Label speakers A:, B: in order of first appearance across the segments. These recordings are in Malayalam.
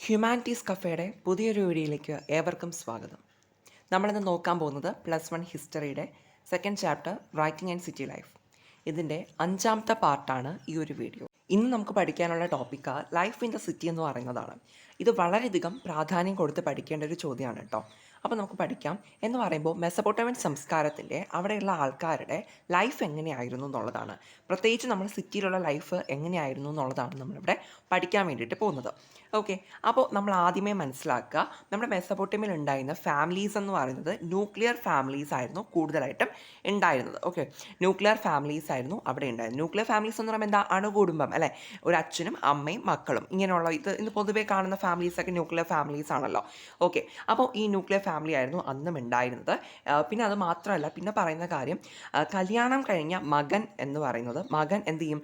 A: ഹ്യൂമാനിറ്റീസ് കഫേയുടെ പുതിയൊരു വീഡിയോയിലേക്ക് ഏവർക്കും സ്വാഗതം. നമ്മളിന്ന് നോക്കാൻ പോകുന്നത് +1 ഹിസ്റ്ററിയുടെ second chapter writing and city life. ഇതിൻ്റെ 5ാമത്തെ പാർട്ടാണ് ഈ ഒരു വീഡിയോ. ഇന്ന് നമുക്ക് പഠിക്കാനുള്ള topic life in the city എന്ന് പറയുന്നതാണ്. ഇത് വളരെയധികം പ്രാധാന്യം കൊടുത്ത് പഠിക്കേണ്ട ഒരു ചോദ്യമാണ് കേട്ടോ. അപ്പോൾ നമുക്ക് പഠിക്കാം. എന്ന് പറയുമ്പോൾ മെസപ്പൊട്ടേമിയൻ സംസ്കാരത്തിൻ്റെ അവിടെയുള്ള ആൾക്കാരുടെ ലൈഫ് എങ്ങനെയായിരുന്നു എന്നുള്ളതാണ്. പ്രത്യേകിച്ച് നമ്മൾ സിറ്റിയിലുള്ള ലൈഫ് എങ്ങനെയായിരുന്നു എന്നുള്ളതാണ് നമ്മളിവിടെ പഠിക്കാൻ വേണ്ടിയിട്ട് പോകുന്നത്. ഓക്കെ, അപ്പോൾ നമ്മൾ ആദ്യമേ മനസ്സിലാക്കുക, നമ്മുടെ മെസപ്പൊട്ടേമിയയിൽ ഉണ്ടായിരുന്ന ഫാമിലീസ് എന്ന് പറയുന്നത് ന്യൂക്ലിയർ ഫാമിലീസ് ആയിരുന്നു കൂടുതലായിട്ടും ഉണ്ടായിരുന്നത്. ഓക്കെ, ന്യൂക്ലിയർ ഫാമിലീസ് ആയിരുന്നു അവിടെ ഉണ്ടായിരുന്നത്. ന്യൂക്ലിയർ ഫാമിലീസ് എന്ന് പറയുമ്പോൾ എന്താ? അണുകുടുംബം അല്ലേ? ഒരു അച്ഛനും അമ്മയും മക്കളും ഇങ്ങനെയുള്ള ഇന്ന് പൊതുവേ കാണുന്ന ഫാമിലീസൊക്കെ ന്യൂക്ലിയർ ഫാമിലീസ് ആണല്ലോ. ഓക്കെ, അപ്പോൾ ഈ ന്യൂക്ലിയർ ഫാമിലി ആയിരുന്നു അന്നും ഉണ്ടായിരുന്നത്. പിന്നെ അത് മാത്രമല്ല, പിന്നെ പറയുന്ന കാര്യം, കല്യാണം കഴിഞ്ഞ മകൻ എന്ന് പറയുന്നത്, മകൻ എന്ത് ചെയ്യും?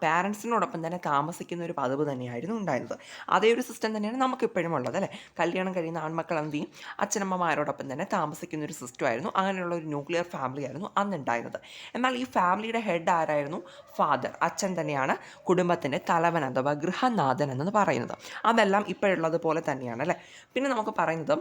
A: പാരൻസിനോടൊപ്പം തന്നെ താമസിക്കുന്ന ഒരു പതിവ് തന്നെയായിരുന്നു ഉണ്ടായിരുന്നത്. അതേ ഒരു സിസ്റ്റം തന്നെയാണ് നമുക്കിപ്പോഴും ഉള്ളത് അല്ലേ? കല്യാണം കഴിയുന്ന ആൺമക്കൾ എന്ത് ചെയ്യും? അച്ഛനമ്മമാരോടൊപ്പം തന്നെ താമസിക്കുന്ന ഒരു സിസ്റ്റമായിരുന്നു. അങ്ങനെയുള്ള ഒരു ന്യൂക്ലിയർ ഫാമിലി ആയിരുന്നു അന്നുണ്ടായിരുന്നത്. എന്നാൽ ഈ ഫാമിലിയുടെ ഹെഡ് ആരായിരുന്നു? ഫാദർ, അച്ഛൻ തന്നെയാണ് കുടുംബത്തിൻ്റെ തലവൻ അഥവാ ഗൃഹനാഥൻ എന്ന് പറയുന്നത്. അതെല്ലാം ഇപ്പോഴുള്ളത് പോലെ തന്നെയാണ് അല്ലേ? പിന്നെ നമുക്ക് പറയുന്നത്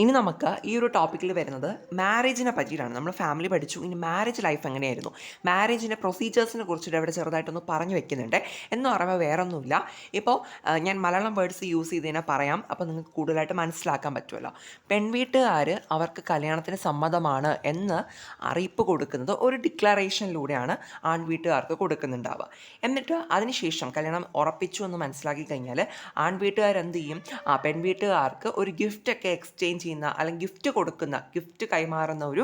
A: ഇനി നമുക്ക് ഈ ഒരു ടോപ്പിക്കിൽ വരുന്നത് മാരേജിനെ പറ്റിയിട്ടാണ്. നമ്മൾ ഫാമിലി പഠിച്ചു, ഇനി മാരേജ് ലൈഫ് എങ്ങനെയായിരുന്നു, മാരേജിൻ്റെ പ്രൊസീജിയേഴ്സിനെ കുറിച്ചിട്ട് ഇവിടെ ചെറുതായിട്ടൊന്ന് പറഞ്ഞു വെക്കുന്നുണ്ട്. എന്ന് പറയുമ്പോൾ വേറൊന്നുമില്ല, ഇപ്പോൾ ഞാൻ മലയാളം വേർഡ്സ് യൂസ് ചെയ്തതിനെ പറയാം, അപ്പോൾ നിങ്ങൾക്ക് കൂടുതലായിട്ട് മനസ്സിലാക്കാൻ പറ്റുമല്ലോ. പെൺവീട്ടുകാർ അവർക്ക് കല്യാണത്തിന് സമ്മതമാണ് എന്ന് അറിയിപ്പ് കൊടുക്കുന്നത് ഒരു ഡിക്ലറേഷനിലൂടെയാണ് ആൺവീട്ടുകാർക്ക് കൊടുക്കുന്നുണ്ടാവുക. എന്നിട്ട് അതിനുശേഷം കല്യാണം ഉറപ്പിച്ചു എന്ന് മനസ്സിലാക്കി കഴിഞ്ഞാൽ ആൺവീട്ടുകാരെന്ത് ചെയ്യും? പെൺവീട്ടുകാർക്ക് ഒരു ഗിഫ്റ്റൊക്കെ എക്സ്ചേഞ്ച് ചെയ്യുന്ന, അല്ലെങ്കിൽ ഗിഫ്റ്റ് കൈമാറുന്ന ഒരു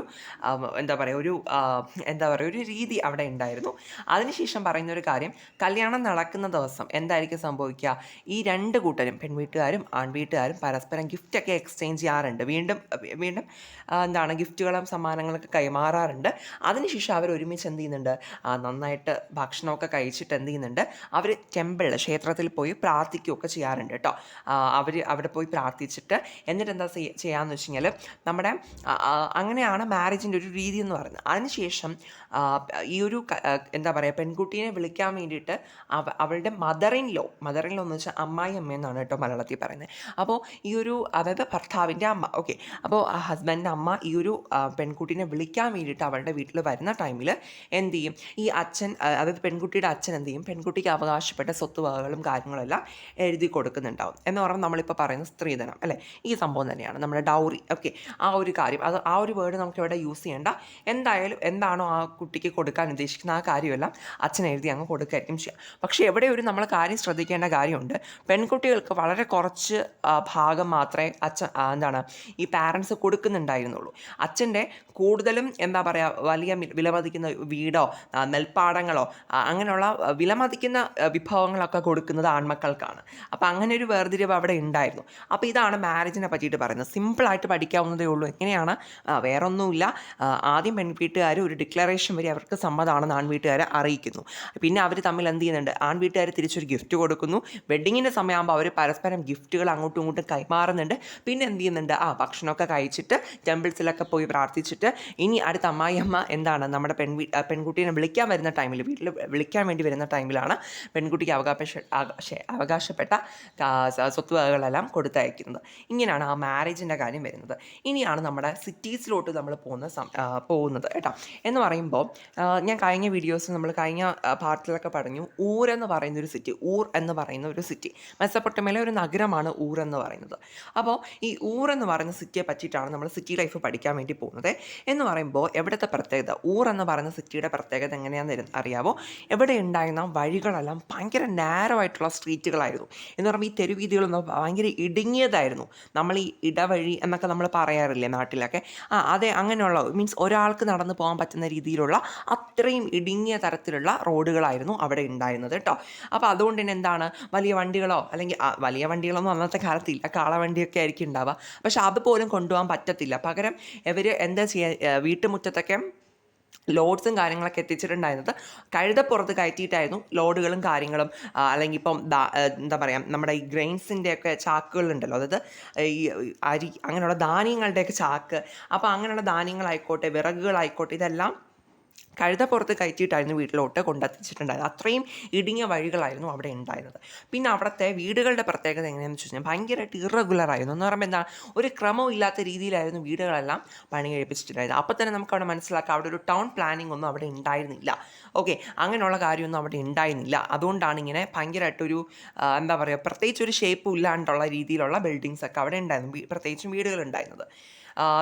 A: ഒരു രീതി അവിടെ ഉണ്ടായിരുന്നു. അതിനുശേഷം പറയുന്ന ഒരു കാര്യം, കല്യാണം നടക്കുന്ന ദിവസം എന്തായിരിക്കും സംഭവിക്കുക? ഈ രണ്ട് കൂട്ടരും, പെൺവീട്ടുകാരും ആൺവീട്ടുകാരും പരസ്പരം ഗിഫ്റ്റൊക്കെ എക്സ്ചേഞ്ച് ചെയ്യാറുണ്ട്. വീണ്ടും ഗിഫ്റ്റുകളും സമ്മാനങ്ങളൊക്കെ കൈമാറാറുണ്ട്. അതിനുശേഷം അവർ ഒരുമിച്ച് എന്ത് ചെയ്യുന്നുണ്ട്? നന്നായിട്ട് ഭക്ഷണമൊക്കെ കഴിച്ചിട്ട് എന്ത് ചെയ്യുന്നുണ്ട്? അവർ ക്ഷേത്രത്തിൽ പോയി പ്രാർത്ഥിക്കുകയൊക്കെ ചെയ്യാറുണ്ട് കേട്ടോ. അവർ അവിടെ പോയി പ്രാർത്ഥിച്ചിട്ട് എന്നിട്ട് എന്താ ചെയ്യാമെന്ന് വെച്ച് കഴിഞ്ഞാൽ, നമ്മുടെ അങ്ങനെയാണ് മാരേജിൻ്റെ ഒരു രീതി എന്ന് പറയുന്നത്. അതിനുശേഷം ഈ ഒരു പെൺകുട്ടീനെ വിളിക്കാൻ വേണ്ടിയിട്ട് അവളുടെ മദർ ഇൻ ലോ എന്ന് വെച്ചാൽ അമ്മായി അമ്മയെന്നാണ് കേട്ടോ മലയാളത്തിൽ പറയുന്നത്. അപ്പോൾ ഈ ഒരു, അതായത് ഭർത്താവിൻ്റെ അമ്മ, ഓക്കെ, അപ്പോൾ ഹസ്ബൻഡിൻ്റെ അമ്മ ഈ ഒരു പെൺകുട്ടീനെ വിളിക്കാൻ വേണ്ടിയിട്ട് അവളുടെ വീട്ടിൽ വരുന്ന ടൈമിൽ എന്ത് ചെയ്യും? ഈ അച്ഛൻ, അതായത് പെൺകുട്ടിയുടെ അച്ഛൻ എന്ത് ചെയ്യും? പെൺകുട്ടിക്ക് അവകാശപ്പെട്ട സ്വത്തുവകകളും കാര്യങ്ങളെല്ലാം എഴുതി കൊടുക്കുന്നുണ്ടാവും. എന്ന് പറഞ്ഞാൽ നമ്മളിപ്പോൾ പറയുന്ന സ്ത്രീധനം അല്ലേ? ഈ സംഭവം തന്നെയാണ് നമ്മുടെ ഡൗറി. ഓക്കെ, ആ ഒരു കാര്യം, ആ ഒരു വേർഡ് നമുക്ക് ഇവിടെ യൂസ് ചെയ്യേണ്ട. എന്തായാലും എന്താണോ ആ കുട്ടിക്ക് കൊടുക്കാൻ ഉദ്ദേശിക്കുന്ന ആ കാര്യമെല്ലാം അച്ഛൻ എഴുതി അങ്ങ് കൊടുക്കുകയായിരിക്കും ചെയ്യാം. പക്ഷേ എവിടെ ഒരു നമ്മൾ കാര്യം ശ്രദ്ധിക്കേണ്ട കാര്യമുണ്ട്. പെൺകുട്ടികൾക്ക് വളരെ കുറച്ച് ഭാഗം മാത്രമേ ഈ പാരൻസ് കൊടുക്കുന്നുണ്ടായിരുന്നുള്ളൂ. അച്ഛൻ്റെ കൂടുതലും വലിയ വിലമതിക്കുന്ന വീടോ നെൽപ്പാടങ്ങളോ അങ്ങനെയുള്ള വിലമതിക്കുന്ന വിഭവങ്ങളൊക്കെ കൊടുക്കുന്നത് ആൺമക്കൾക്കാണ്. അപ്പോൾ അങ്ങനെ ഒരു വേർതിരിവ് അവിടെ ഉണ്ടായിരുന്നു. അപ്പോൾ ഇതാണ് മാരേജിനെ പറ്റിയിട്ട് പറയുന്നത്. സിമ്പിളായിട്ട് പഠിക്കാവുന്നതേ ഉള്ളൂ. എങ്ങനെയാണ്? വേറൊന്നുമില്ല. ആദ്യം പെൺവീട്ടുകാർ ഒരു ഡിക്ലറേഷൻ വരെ അവർക്ക് സമ്മതമാണെന്ന് ആൺവീട്ടുകാരെ അറിയിക്കുന്നു. പിന്നെ അവർ തമ്മിൽ എന്ത് ചെയ്യുന്നുണ്ട്? ആൺവീട്ടുകാർ തിരിച്ചൊരു ഗിഫ്റ്റ് കൊടുക്കുന്നു. വെഡ്ഡിങ്ങിൻ്റെ സമയമാകുമ്പോൾ അവർ പരസ്പരം ഗിഫ്റ്റുകൾ അങ്ങോട്ടും ഇങ്ങോട്ടും കൈമാറുന്നുണ്ട്. പിന്നെ എന്ത് ചെയ്യുന്നുണ്ട്? ഭക്ഷണമൊക്കെ കഴിച്ചിട്ട് ടെമ്പിൾസിലൊക്കെ പോയി പ്രാർത്ഥിച്ചിട്ട് ഇനി അടുത്ത അമ്മായിയമ്മ നമ്മുടെ പെൺകുട്ടീനെ വിളിക്കാൻ വരുന്ന ടൈമിൽ, വീട്ടിൽ വിളിക്കാൻ വേണ്ടി വരുന്ന ടൈമിലാണ് പെൺകുട്ടിക്ക് അവകാശപ്പെട്ട സ്വത്തുവകകളെല്ലാം കൊടുത്തയക്കുന്നത്. ഇങ്ങനെയാണ് ആ മാരേജിൻ്റെ കാര്യം വരുന്നത്. ഇനിയാണ് നമ്മുടെ സിറ്റീസിലോട്ട് നമ്മൾ പോകുന്നത് കേട്ടോ. എന്ന് പറയുമ്പോൾ ഞാൻ കഴിഞ്ഞ വീഡിയോസ്, നമ്മൾ കഴിഞ്ഞ പാർട്ടിലൊക്കെ പറഞ്ഞു, ഊർ എന്ന് പറയുന്ന ഒരു സിറ്റി മെസപ്പൊട്ടേമിയയിലെ ഒരു നഗരമാണ് ഊർ എന്ന് പറയുന്നത്. അപ്പോൾ ഈ ഊർ എന്ന് പറയുന്ന സിറ്റിയെ പറ്റിയിട്ടാണ് നമ്മൾ സിറ്റി ലൈഫ് പഠിക്കാൻ വേണ്ടി പോകുന്നത്. എന്ന് പറയുമ്പോൾ എവിടുത്തെ പ്രത്യേകത, ഊർ എന്ന് പറയുന്ന സിറ്റിയുടെ പ്രത്യേകത എങ്ങനെയാണെന്ന് അറിയാമോ? എവിടെ ഉണ്ടായിരുന്ന വഴികളെല്ലാം ഭയങ്കര നാരോ ആയിട്ടുള്ള സ്ട്രീറ്റുകളായിരുന്നു. എന്ന് പറയുമ്പോൾ ഈ തെരുവീതികളൊന്നും ഭയങ്കര ഇടുങ്ങിയതായിരുന്നു. നമ്മൾ ഈ ഇടവഴി എന്നൊക്കെ നമ്മൾ പറയാറില്ലേ നാട്ടിലൊക്കെ? അതെ, അങ്ങനെയുള്ള മീൻസ് ഒരാൾക്ക് നടന്നു പോകാൻ പറ്റുന്ന രീതിയിലുള്ള അത്രയും ഇടുങ്ങിയ തരത്തിലുള്ള റോഡുകളായിരുന്നു അവിടെ ഉണ്ടായിരുന്നത് കേട്ടോ. അപ്പോൾ അതുകൊണ്ട് തന്നെ വലിയ വണ്ടികളോ, അല്ലെങ്കിൽ വലിയ വണ്ടികളൊന്നും അന്നത്തെ കാലത്തില്ല, കാളവണ്ടിയൊക്കെ ആയിരിക്കും ഉണ്ടാവുക. പക്ഷെ അതുപോലും കൊണ്ടുപോകാൻ പറ്റത്തില്ല. പകരം ഇവർ എന്താ ചെയ്യുക? വീട്ടുമുറ്റത്തൊക്കെ ലോഡ്സും കാര്യങ്ങളൊക്കെ എത്തിച്ചിട്ടുണ്ടായിരുന്നത് കഴുതപ്പുറത്ത് കയറ്റിയിട്ടായിരുന്നു ലോഡുകളും കാര്യങ്ങളും. അല്ലെങ്കിൽ ഇപ്പം നമ്മുടെ ഈ ഗ്രെയിൻസിൻ്റെയൊക്കെ ചാക്കുകളുണ്ടല്ലോ, അതായത് ഈ അരി അങ്ങനെയുള്ള ധാന്യങ്ങളുടെയൊക്കെ ചാക്ക്. അപ്പോൾ അങ്ങനെയുള്ള ധാന്യങ്ങളായിക്കോട്ടെ, വിറകുകളായിക്കോട്ടെ, ഇതെല്ലാം കഴുതപ്പുറത്ത് കയറ്റിയിട്ടായിരുന്നു വീട്ടിലോട്ട് കൊണ്ടെത്തിച്ചിട്ടുണ്ടായത്. അത്രയും ഇടുങ്ങിയ വഴികളായിരുന്നു അവിടെ ഉണ്ടായിരുന്നത്. പിന്നെ അവിടുത്തെ വീടുകളുടെ പ്രത്യേകത എങ്ങനെയാണെന്ന് വെച്ച് കഴിഞ്ഞാൽ ഭയങ്കരമായിട്ട് ഇറഗുലർ ആയിരുന്നു. എന്ന് പറയുമ്പോൾ എന്താണ്, ഒരു ക്രമവും ഇല്ലാത്ത രീതിയിലായിരുന്നു വീടുകളെല്ലാം പണി കഴിപ്പിച്ചിട്ടുണ്ടായിരുന്നത്. അപ്പോൾ തന്നെ നമുക്ക് അവിടെ മനസ്സിലാക്കാം അവിടെ ഒരു ടൗൺ പ്ലാനിംഗ് ഒന്നും അവിടെ ഉണ്ടായിരുന്നില്ല. ഓക്കെ, അങ്ങനെയുള്ള കാര്യമൊന്നും അവിടെ ഉണ്ടായിരുന്നില്ല. അതുകൊണ്ടാണ് ഇങ്ങനെ ഭയങ്കരമായിട്ടൊരു എന്താ പറയുക, പ്രത്യേകിച്ച് ഒരു ഷേപ്പും ഇല്ലാണ്ടുള്ള രീതിയിലുള്ള ബിൽഡിങ്സ് ഒക്കെ അവിടെ ഉണ്ടായിരുന്നു, പ്രത്യേകിച്ചും വീടുകളുണ്ടായിരുന്നത്.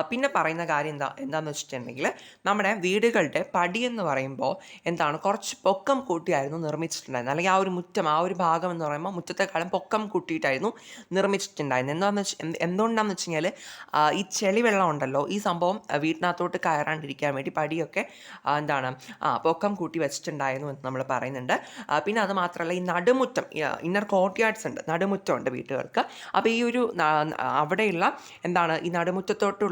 A: പിന്നെ പറയുന്ന കാര്യം എന്താണെന്ന് വെച്ചിട്ടുണ്ടെങ്കിൽ നമ്മുടെ വീടുകളുടെ പടിയെന്ന് പറയുമ്പോൾ എന്താണ്, കുറച്ച് പൊക്കം കൂട്ടിയായിരുന്നു നിർമ്മിച്ചിട്ടുണ്ടായിരുന്നത്. അല്ലെങ്കിൽ ആ ഒരു മുറ്റം, ആ ഒരു ഭാഗം എന്ന് പറയുമ്പോൾ മുറ്റത്തെക്കാളും പൊക്കം കൂട്ടിയിട്ടായിരുന്നു നിർമ്മിച്ചിട്ടുണ്ടായിരുന്നത്. എന്തുകൊണ്ടാണെന്ന് വെച്ച് കഴിഞ്ഞാൽ ഈ ചെളിവെള്ളം ഉണ്ടല്ലോ, ഈ സംഭവം വീട്ടിനകത്തോട്ട് കയറാണ്ടിരിക്കാൻ വേണ്ടി പടിയൊക്കെ എന്താണ് പൊക്കം കൂട്ടി വെച്ചിട്ടുണ്ടായിരുന്നു എന്ന് നമ്മൾ പറയുന്നുണ്ട്. പിന്നെ അത് മാത്രമല്ല, ഈ നടുമുറ്റം, ഇന്നർ കോർട്ട്യാർഡ്സ് ഉണ്ട്, നടുമുറ്റമുണ്ട് വീട്ടുകൾക്ക്. അപ്പോൾ ഈ ഒരു അവിടെയുള്ള എന്താണ്, ഈ നടുമുറ്റത്തോട്ടുള്ള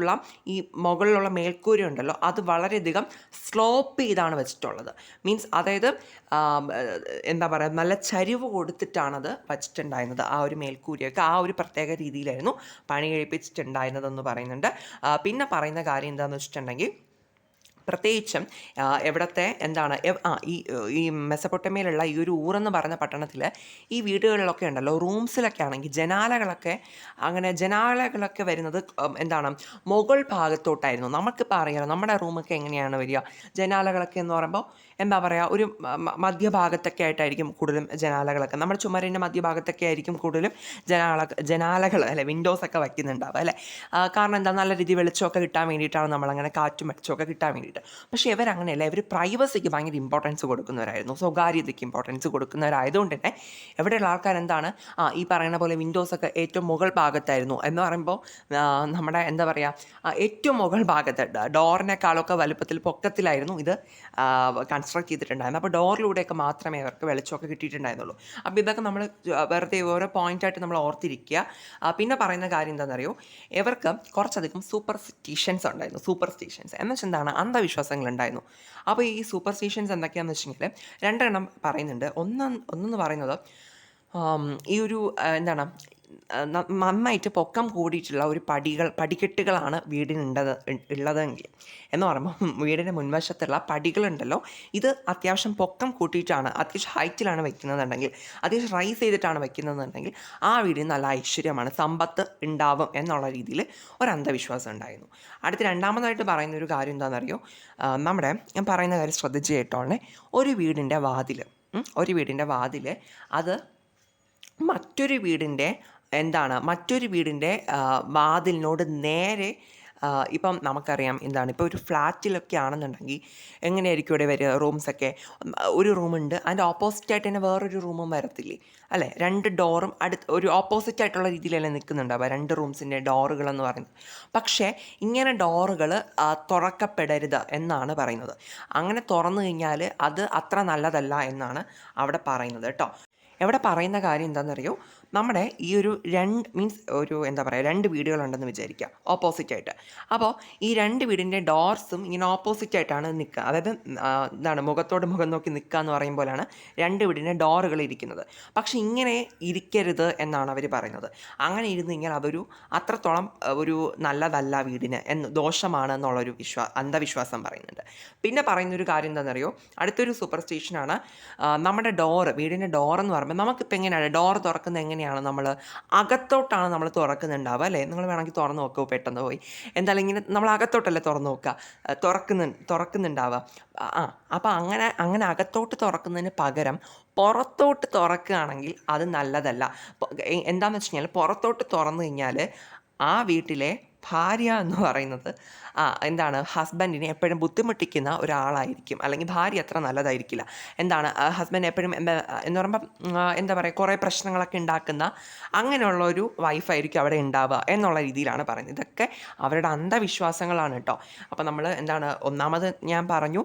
A: ഈ മുകളിലുള്ള മേൽക്കൂര ഉണ്ടല്ലോ, അത് വളരെയധികം സ്ലോപ്പ് ചെയ്താണ് വെച്ചിട്ടുള്ളത്. മീൻസ് അതായത് എന്താ പറയുക, നല്ല ചരിവ് കൊടുത്തിട്ടാണത് വച്ചിട്ടുണ്ടായിരുന്നത്. ആ ഒരു മേൽക്കൂരയൊക്കെ ആ ഒരു പ്രത്യേക രീതിയിലായിരുന്നു പണി കഴിപ്പിച്ചിട്ടുണ്ടായിരുന്നതെന്ന് പറയുന്നുണ്ട്. പിന്നെ പറയുന്ന കാര്യം എന്താണെന്ന് വെച്ചിട്ടുണ്ടെങ്കിൽ പ്രത്യേകിച്ചും എവിടത്തെ എന്താണ് ഈ മെസപ്പൊട്ടേമിയയിലുള്ള ഈ ഒരു ഊറെന്ന് പറയുന്ന പട്ടണത്തിൽ ഈ വീടുകളിലൊക്കെ ഉണ്ടല്ലോ, റൂംസിലൊക്കെ ആണെങ്കിൽ ജനാലകളൊക്കെ വരുന്നത് എന്താണ്, മുകൾ ഭാഗത്തോട്ടായിരുന്നു. നമുക്കിപ്പോൾ അറിയാലോ നമ്മുടെ റൂമൊക്കെ എങ്ങനെയാണ് വരിക, ജനാലകളൊക്കെ എന്ന് പറയുമ്പോൾ എന്താ പറയുക, ഒരു മധ്യഭാഗത്തൊക്കെ ആയിട്ടായിരിക്കും കൂടുതലും ജനാലകളൊക്കെ, നമ്മുടെ ചുമരിൻ്റെ മധ്യഭാഗത്തൊക്കെ ആയിരിക്കും കൂടുതലും ജനാലകൾ അല്ലെ, വിൻഡോസൊക്കെ വയ്ക്കുന്നുണ്ടാവുക അല്ലേ. കാരണം എന്താ, നല്ല രീതിയിൽ വെളിച്ചമൊക്കെ കിട്ടാൻ വേണ്ടിയിട്ടാണ് നമ്മളങ്ങനെ കാറ്റും വെളിച്ചമൊക്കെ കിട്ടാൻ വേണ്ടിയിട്ട്. പക്ഷേ ഇവരങ്ങനെയല്ല, ഇവർ പ്രൈവസിക്ക് ഭയങ്കര ഇമ്പോർട്ടൻസ് കൊടുക്കുന്നവരായിരുന്നു, സ്വകാര്യതയ്ക്ക് ഇമ്പോർട്ടൻസ് കൊടുക്കുന്നവരായതുകൊണ്ട് തന്നെ എവിടെയുള്ള ആൾക്കാരെന്താണ് ഈ പറയുന്ന പോലെ വിൻഡോസൊക്കെ ഏറ്റവും മുകൾ ഭാഗത്തായിരുന്നു. എന്ന് പറയുമ്പോൾ നമ്മുടെ എന്താ പറയുക, ഏറ്റവും മുകൾ ഭാഗത്ത് ഡോറിനേക്കാളൊക്കെ വലുപ്പത്തിൽ പൊക്കത്തിലായിരുന്നു ഇത് കൺസ്ട്രക്ട് ചെയ്തിട്ടുണ്ടായിരുന്നു. അപ്പോൾ ഡോറിലൂടെയൊക്കെ മാത്രമേ അവർക്ക് വെളിച്ചമൊക്കെ കിട്ടിയിട്ടുണ്ടായിരുന്നുള്ളൂ. അപ്പോൾ ഇതൊക്കെ നമ്മൾ വെറുതെ ഓരോ പോയിൻ്റായിട്ട് നമ്മൾ ഓർത്തിരിക്കുക. പിന്നെ പറയുന്ന കാര്യം എന്താണെന്നറിയോ, ഇവർക്ക് കുറച്ചധികം സൂപ്പർസ്റ്റിഷൻസ് ഉണ്ടായിരുന്നു. സൂപ്പർസ്റ്റിഷൻസ് എന്ന് വെച്ചാൽ എന്താണ്, അന്ധവിശ്വാസങ്ങളുണ്ടായിരുന്നു. അപ്പോൾ ഈ സൂപ്പർസ്റ്റിഷൻസ് എന്തൊക്കെയാണെന്ന് വെച്ചിട്ടുണ്ടെങ്കിൽ രണ്ടെണ്ണം പറയുന്നുണ്ട്. ഒന്നെന്ന് പറയുന്നത് ഈ ഒരു എന്താണ്, നന്നായിട്ട് പൊക്കം കൂടിയിട്ടുള്ള ഒരു പടിക്കെട്ടുകളാണ് ഉള്ളതെങ്കിൽ എന്ന് പറയുമ്പോൾ വീടിൻ്റെ മുൻവശത്തുള്ള പടികളുണ്ടല്ലോ, ഇത് അത്യാവശ്യം പൊക്കം കൂട്ടിയിട്ടാണ്, അത്യാവശ്യം ഹൈറ്റിലാണ് വെക്കുന്നതെന്നുണ്ടെങ്കിൽ, അത്യാവശ്യം റൈസ് ചെയ്തിട്ടാണ് വെക്കുന്നതെന്നുണ്ടെങ്കിൽ ആ വീടിന് നല്ല ഐശ്വര്യമാണ്, സമ്പത്ത് ഉണ്ടാവും എന്നുള്ള രീതിയിൽ ഒരു അന്ധവിശ്വാസം ഉണ്ടായിരുന്നു. അടുത്ത രണ്ടാമതായിട്ട് പറയുന്ന ഒരു കാര്യം എന്താണെന്നറിയോ, ഞാൻ പറയുന്ന കാര്യം ശ്രദ്ധിച്ച് കേട്ടോളെ, ഒരു വീടിൻ്റെ വാതിൽ അത് മറ്റൊരു വീടിൻ്റെ വാതിലിനോട് നേരെ, ഇപ്പം നമുക്കറിയാം എന്താണ്, ഇപ്പോൾ ഒരു ഫ്ലാറ്റിലൊക്കെ ആണെന്നുണ്ടെങ്കിൽ എങ്ങനെയായിരിക്കും ഇവിടെ വരിക, റൂംസൊക്കെ ഒരു റൂമുണ്ട്, അതിൻ്റെ ഓപ്പോസിറ്റായിട്ട് തന്നെ വേറൊരു റൂമും വരത്തില്ലേ അല്ലേ, രണ്ട് ഡോറും ഒരു ഓപ്പോസിറ്റായിട്ടുള്ള രീതിയിലല്ലേ നിൽക്കുന്നുണ്ടാവുക രണ്ട് റൂംസിൻ്റെ ഡോറുകളെന്ന് പറയുന്നത്. പക്ഷേ ഇങ്ങനെ ഡോറുകൾ തുറക്കപ്പെടരുത് എന്നാണ് പറയുന്നത്. അങ്ങനെ തുറന്നു കഴിഞ്ഞാൽ അത് അത്ര നല്ലതല്ല എന്നാണ് അവിടെ പറയുന്നത് കേട്ടോ. ഇവിടെ പറയുന്ന കാര്യം എന്താണെന്നറിയോ, നമ്മുടെ ഈ ഒരു രണ്ട് വീടുകളുണ്ടെന്ന് വിചാരിക്കുക ഓപ്പോസിറ്റായിട്ട്. അപ്പോൾ ഈ രണ്ട് വീടിൻ്റെ ഡോർസും ഇങ്ങനെ ഓപ്പോസിറ്റായിട്ടാണ് നിൽക്കുക. അതായത് മുഖത്തോട് മുഖം നോക്കി നിൽക്കുക എന്ന് പറയുമ്പോഴാണ് രണ്ട് വീടിൻ്റെ ഡോറുകൾ ഇരിക്കുന്നത്. പക്ഷെ ഇങ്ങനെ ഇരിക്കരുത് എന്നാണ് അവർ പറയുന്നത്. അങ്ങനെ ഇരുന്ന് കഴിഞ്ഞാൽ അതൊരു അത്രത്തോളം ഒരു നല്ലതല്ല, വീടിന് ദോഷമാണ് എന്നുള്ളൊരു അന്ധവിശ്വാസം പറയുന്നുണ്ട്. പിന്നെ പറയുന്നൊരു കാര്യം എന്താണെന്നറിയോ, അടുത്തൊരു സൂപ്പർസ്റ്റിഷനാണ് നമ്മുടെ വീടിൻ്റെ ഡോറെന്ന് പറയുമ്പോൾ നമുക്കിപ്പോൾ എങ്ങനെയാണ് ഡോർ തുറക്കുന്നത്, എങ്ങനെയാണ് നമ്മൾ അകത്തോട്ടാണ് നമ്മൾ തുറക്കുന്നുണ്ടാവുക അല്ലേ. നിങ്ങൾ വേണമെങ്കിൽ തുറന്ന് നോക്കുക, പെട്ടെന്ന് പോയി എന്തായാലും ഇങ്ങനെ നമ്മൾ അകത്തോട്ടല്ലേ തുറന്ന് നോക്കുക, തുറക്കുന്നുണ്ടാവുക. അപ്പോൾ അങ്ങനെ അകത്തോട്ട് തുറക്കുന്നതിന് പകരം പുറത്തോട്ട് തുറക്കുകയാണെങ്കിൽ അത് നല്ലതല്ല. എന്താണെന്ന് വെച്ച് കഴിഞ്ഞാൽ പുറത്തോട്ട് തുറന്നു കഴിഞ്ഞാൽ ആ വീട്ടിലെ ഭാര്യ എന്ന് പറയുന്നത് ഹസ്ബൻഡിനെ എപ്പോഴും ബുദ്ധിമുട്ടിക്കുന്ന ഒരാളായിരിക്കും, അല്ലെങ്കിൽ ഭാര്യ അത്ര നല്ലതായിരിക്കില്ല. ഹസ്ബൻഡ് എപ്പോഴും എന്ന് പറയുമ്പോൾ എന്താ പറയുക, കുറേ പ്രശ്നങ്ങളൊക്കെ ഉണ്ടാക്കുന്ന അങ്ങനെയുള്ളൊരു വൈഫായിരിക്കും അവിടെ ഉണ്ടാവുക എന്നുള്ള രീതിയിലാണ് പറയുന്നത്. ഇതൊക്കെ അവരുടെ അന്ധവിശ്വാസങ്ങളാണ് കേട്ടോ. അപ്പോൾ നമ്മൾ ഒന്നാമത് ഞാൻ പറഞ്ഞു,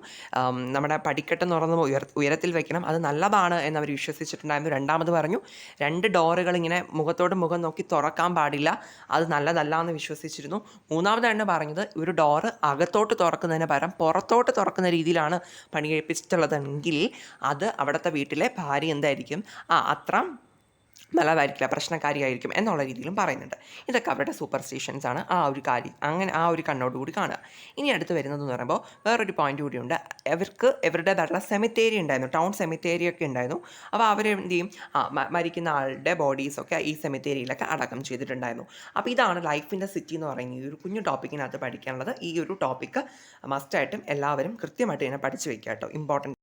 A: നമ്മുടെ പടിക്കെട്ടെന്ന് പറയുന്നത് ഉയരത്തിൽ വെക്കണം, അത് നല്ലതാണ് എന്നവർ വിശ്വസിച്ചിട്ടുണ്ടായിരുന്നു. രണ്ടാമത് പറഞ്ഞു, രണ്ട് ഡോറുകൾ ഇങ്ങനെ മുഖത്തോട് മുഖം നോക്കി തുറക്കാൻ പാടില്ല, അത് നല്ലതല്ല എന്ന് വിശ്വസിച്ചിരുന്നു. മൂന്നാമതാണ് പറഞ്ഞത്, ഒരു ഡോറ് അകത്തോട്ട് തുറക്കുന്നതിന് പകരം പുറത്തോട്ട് തുറക്കുന്ന രീതിയിലാണ് പണി കഴിപ്പിച്ചിട്ടുള്ളതെങ്കിൽ അത് അവിടുത്തെ വീട്ടിലെ ഭാര്യ എന്തായിരിക്കും, അത്ര നല്ലതായിരിക്കില്ല, പ്രശ്നക്കാരിയായിരിക്കും എന്നുള്ള രീതിയിലും പറയുന്നുണ്ട്. ഇതൊക്കെ അവരുടെ സൂപ്പർസ്റ്റിഷൻസ് ആണ്. ആ ഒരു കാര്യം അങ്ങനെ ആ ഒരു കണ്ണോടുകൂടി കാണുക. ഇനി അടുത്ത് വരുന്നതെന്ന് പറയുമ്പോൾ വേറൊരു പോയിന്റ് കൂടിയുണ്ട്. ഇവരുടേതായിട്ടുള്ള സെമിത്തേരി ഉണ്ടായിരുന്നു, ടൗൺ സെമിത്തേരി ഒക്കെ ഉണ്ടായിരുന്നു. അപ്പോൾ അവരെന്ത് ചെയ്യും, മരിക്കുന്ന ആളുടെ ബോഡീസൊക്കെ ഈ സെമിത്തേരിയിലൊക്കെ അടക്കം ചെയ്തിട്ടുണ്ടായിരുന്നു. അപ്പോൾ ഇതാണ് ലൈഫ് ഇൻ ദ സിറ്റി എന്ന് പറയുന്ന ഈ ഒരു കുഞ്ഞു ടോപ്പിക്കിനകത്ത് പഠിക്കാനുള്ളത്. ഈ ഒരു ടോപ്പിക്ക് മസ്റ്റായിട്ടും എല്ലാവരും കൃത്യമായിട്ട് തന്നെ പഠിച്ചു വയ്ക്കുക കേട്ടോ, ഇമ്പോർട്ടൻറ്റ്.